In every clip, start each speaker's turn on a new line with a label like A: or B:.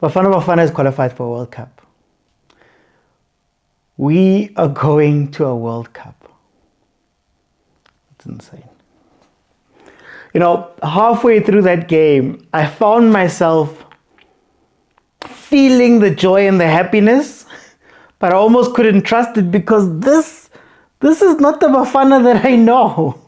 A: Bafana Bafana is qualified for a World Cup. We are going to a World Cup. It's insane. You know, halfway through that game, I found myself feeling the joy and the happiness, but I almost couldn't trust it because this is not the Bafana that I know.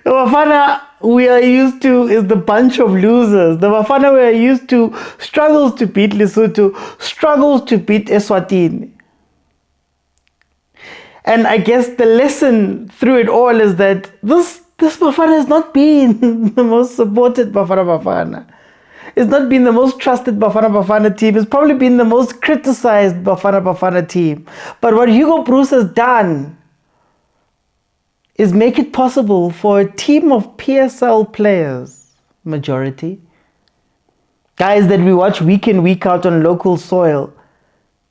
A: The Bafana we are used to is the bunch of losers. The Bafana we are used to struggles to beat Lesotho, struggles to beat Eswatini. And I guess the lesson through it all is that this Bafana has not been the most supported Bafana Bafana. It's not been the most trusted Bafana Bafana team. It's probably been the most criticized Bafana Bafana team. But what Hugo Bruce has done is make it possible for a team of PSL players, majority, guys that we watch week in, week out on local soil,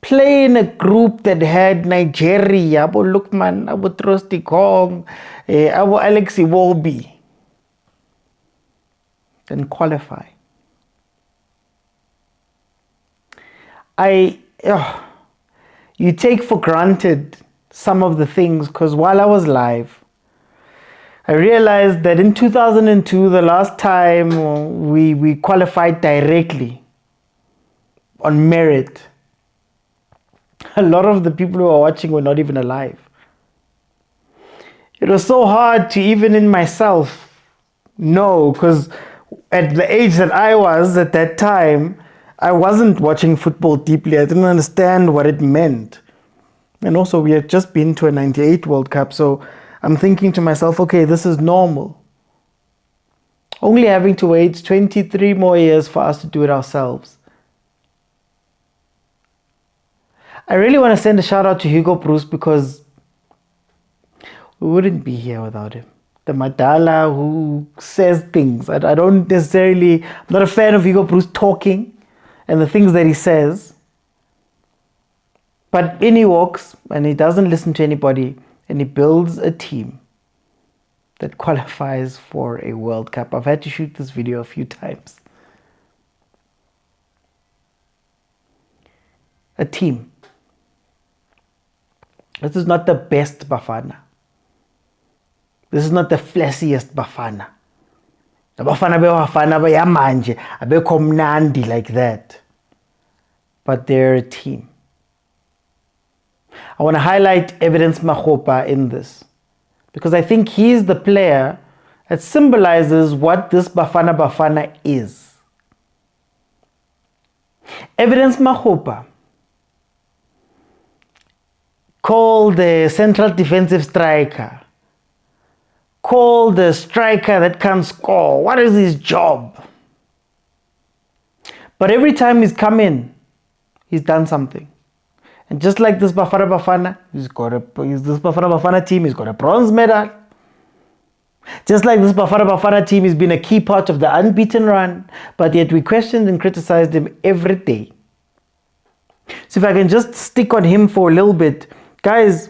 A: play in a group that had Nigeria, Abu Lukman, Abu Trosti Kong, Abu Alexi Iwobi, and qualify. You take for granted some of the things because while I was live, I realized that in 2002, the last time we qualified directly on merit, a lot of the people who were watching were not even alive. It was so hard to even in myself know, because at the age that I was at that time, I wasn't watching football deeply. I didn't understand what it meant. And also we had just been to a 98 World Cup, so I'm thinking to myself, okay, this is normal. Only having to wait 23 more years for us to do it ourselves. I really want to send a shout out to Hugo Bruce because we wouldn't be here without him. The Madala who says things. I don't necessarily, I'm not a fan of Hugo Bruce talking and the things that he says. But in he walks and he doesn't listen to anybody. And he builds a team that qualifies for a World Cup. I've had to shoot this video a few times. A team. This is not the best Bafana. This is not the flashiest Bafana. The Bafana be yamanje, abekho mnandi like that. But they're a team. I want to highlight Evidence Makgopa in this because I think he's the player that symbolizes what this Bafana Bafana is. Evidence Makgopa, called the central defensive striker, called the striker that can score. What is his job? But every time he's come in, he's done something. And just like this Bafana Bafana, this Bafana Bafana team, he's got a bronze medal. Just like this Bafana Bafana team, he's been a key part of the unbeaten run, but yet we questioned and criticized him every day. So if I can just stick on him for a little bit, guys,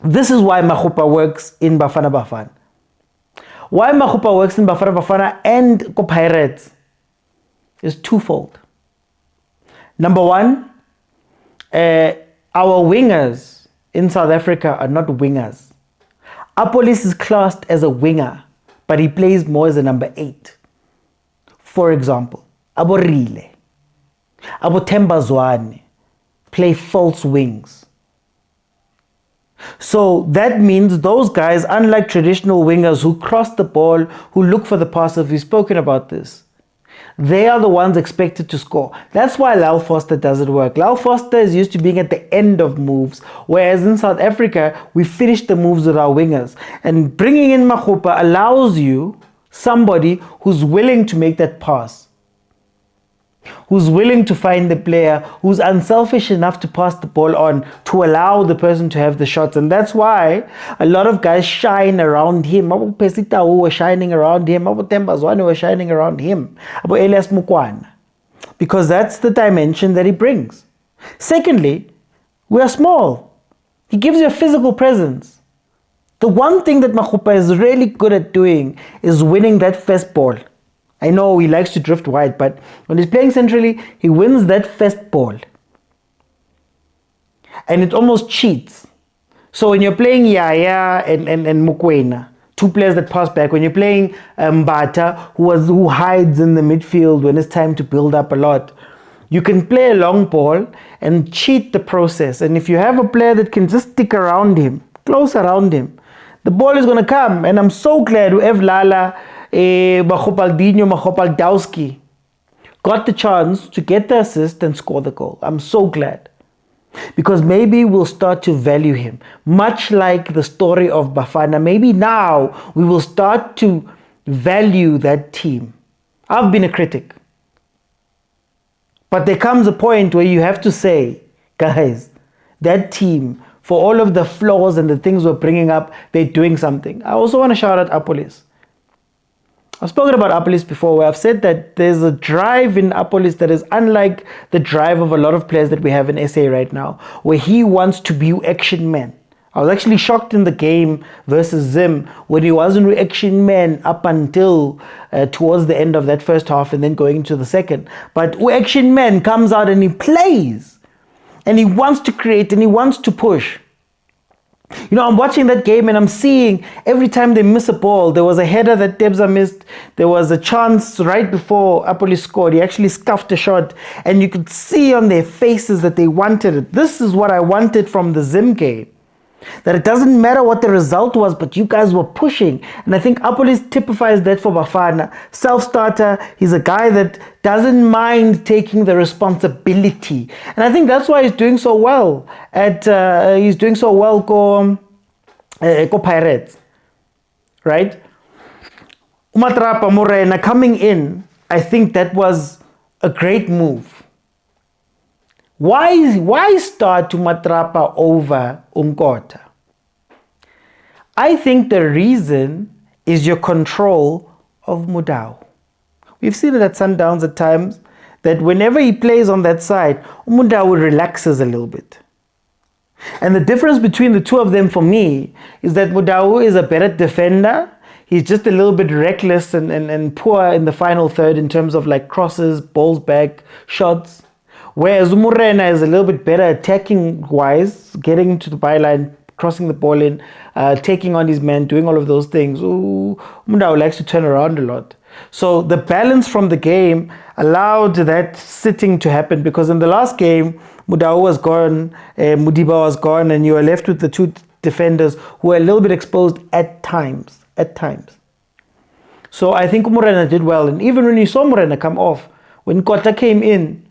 A: this is why Makgopa works in Bafana Bafana. Why Makgopa works in Bafana Bafana and Pirates is twofold. Number one, our wingers in South Africa are not wingers. Apolis is classed as a winger, but he plays more as a number 8. For example, Aborile, Abothemba Zwane play false wings. So that means those guys, unlike traditional wingers who cross the ball, who look for the passer, we've spoken about this, they are the ones expected to score. That's why Lal Foster doesn't work. Lal Foster is used to being at the end of moves, whereas in South Africa, we finish the moves with our wingers. And bringing in Makgopa allows you somebody who's willing to make that pass, who's willing to find the player, who's unselfish enough to pass the ball on to allow the person to have the shots. And that's why a lot of guys shine around him. Abu Pesita were shining around him. Abu Tembazwane were shining around him. Abu Elias Mokwena. Because that's the dimension that he brings. Secondly, we are small. He gives you a physical presence. The one thing that Makgopa is really good at doing is winning that first ball. I know he likes to drift wide, but when he's playing centrally, he wins that first ball. And it almost cheats. So when you're playing Yaya and Mokwena, two players that pass back, when you're playing Mbata, who hides in the midfield when it's time to build up a lot, you can play a long ball and cheat the process. And if you have a player that can just stick around him, close around him, the ball is going to come. And I'm so glad whoever Lala, Mahopaldinho, Mahopaldowski got the chance to get the assist and score the goal. I'm so glad. Because maybe we'll start to value him. Much like the story of Bafana, maybe now we will start to value that team. I've been a critic. But there comes a point where you have to say, guys, that team, for all of the flaws and the things we're bringing up, they're doing something. I also want to shout out Apolis. I've spoken about Apolis before, where I've said that there's a drive in Apolis that is unlike the drive of a lot of players that we have in SA right now, where he wants to be action man. I was actually shocked in the game versus Zim when he wasn't action man up until towards the end of that first half and then going into the second. But action man comes out and he plays. And he wants to create and he wants to push. You know, I'm watching that game and I'm seeing every time they miss a ball, there was a header that Debza missed. There was a chance right before Apoli scored. He actually scuffed a shot and you could see on their faces that they wanted it. This is what I wanted from the Zim game. That it doesn't matter what the result was, but you guys were pushing. And I think Apolis typifies that for Bafana. Self-starter, he's a guy that doesn't mind taking the responsibility. And I think that's why he's doing so well go Pirates. Right? Umatrapa Morena coming in, I think that was a great move. Why start to Matrapa over Umkota? I think the reason is your control of Mudau. We've seen it at Sundowns at times that whenever he plays on that side, Mudau relaxes a little bit. And the difference between the two of them for me is that Mudau is a better defender. He's just a little bit reckless and poor in the final third in terms of like crosses, balls back, shots. Whereas Umurena is a little bit better attacking-wise, getting to the byline, crossing the ball in, taking on his man, doing all of those things. Mudau likes to turn around a lot. So the balance from the game allowed that sitting to happen, because in the last game, Mudau was gone, Mudiba was gone, and you were left with the two defenders who were a little bit exposed at times. So I think Umurena did well. And even when you saw Umurena come off, when Kota came in,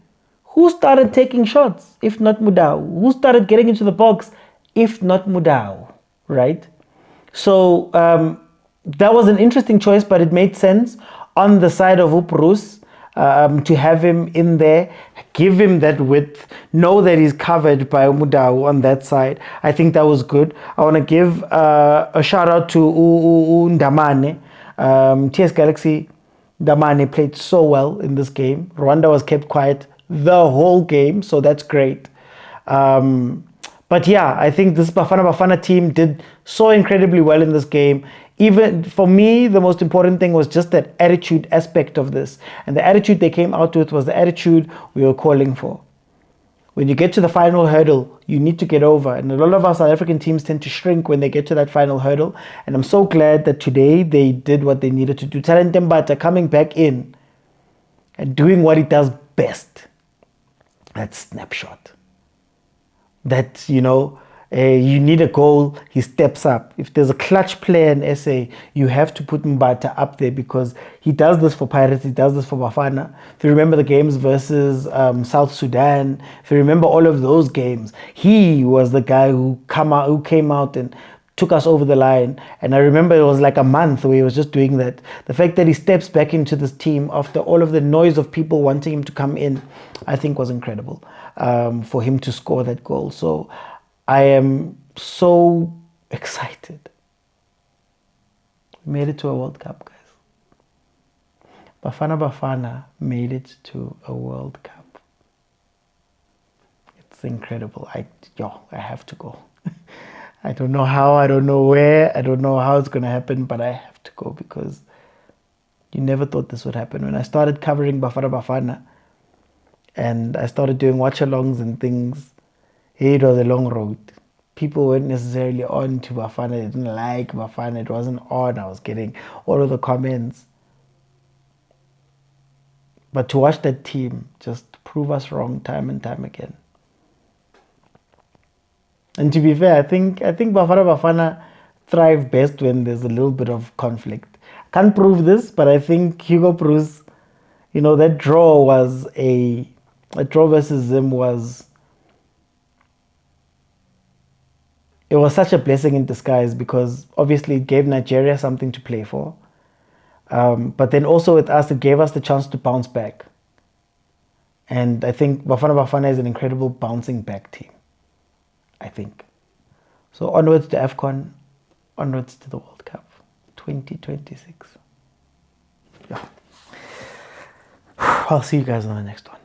A: who started taking shots, if not Mudau? Who started getting into the box, if not Mudau, right? So that was an interesting choice, but it made sense on the side of Uprus to have him in there, give him that width, know that he's covered by Mudau on that side. I think that was good. I want to give a shout out to Ndamane. TS Galaxy, Ndamane played so well in this game. Rwanda was kept quiet the whole game, so that's great. But yeah, I think this Bafana team did so incredibly well in this game. Even for me, the most important thing was just that attitude aspect of this. And the attitude they came out with was the attitude we were calling for. When you get to the final hurdle, you need to get over. And a lot of our South African teams tend to shrink when they get to that final hurdle. And I'm so glad that today they did what they needed to do. Talent Mbata coming back in and doing what he does best. That snapshot. That, you need a goal, he steps up. If there's a clutch player in SA, you have to put Mbata up there because he does this for Pirates, he does this for Bafana. If you remember the games versus South Sudan, if you remember all of those games, he was the guy who came out and took us over the line. And I remember it was like a month where he was just doing that. The fact that he steps back into this team after all of the noise of people wanting him to come in, I think was incredible for him to score that goal. So I am so excited. We made it to a World Cup, guys. Bafana made it to a World Cup. It's incredible. I have to go. I don't know how, I don't know where, I don't know how it's going to happen, but I have to go because, You never thought this would happen. When I started covering Bafana Bafana and I started doing watch-alongs and things, it was a long road. People weren't necessarily on to Bafana. They didn't like Bafana. It wasn't on. I was getting all of the comments. But to watch that team just prove us wrong time and time again. And to be fair, I think Bafana Bafana thrive best when there's a little bit of conflict. I can't prove this, but I think Hugo proves, that draw was a draw versus Zim was, it was such a blessing in disguise because obviously it gave Nigeria something to play for. But then also with us, it gave us the chance to bounce back. And I think Bafana Bafana is an incredible bouncing back team. I think. So onwards to AFCON, onwards to the World Cup 2026. Yeah. I'll see you guys on the next one.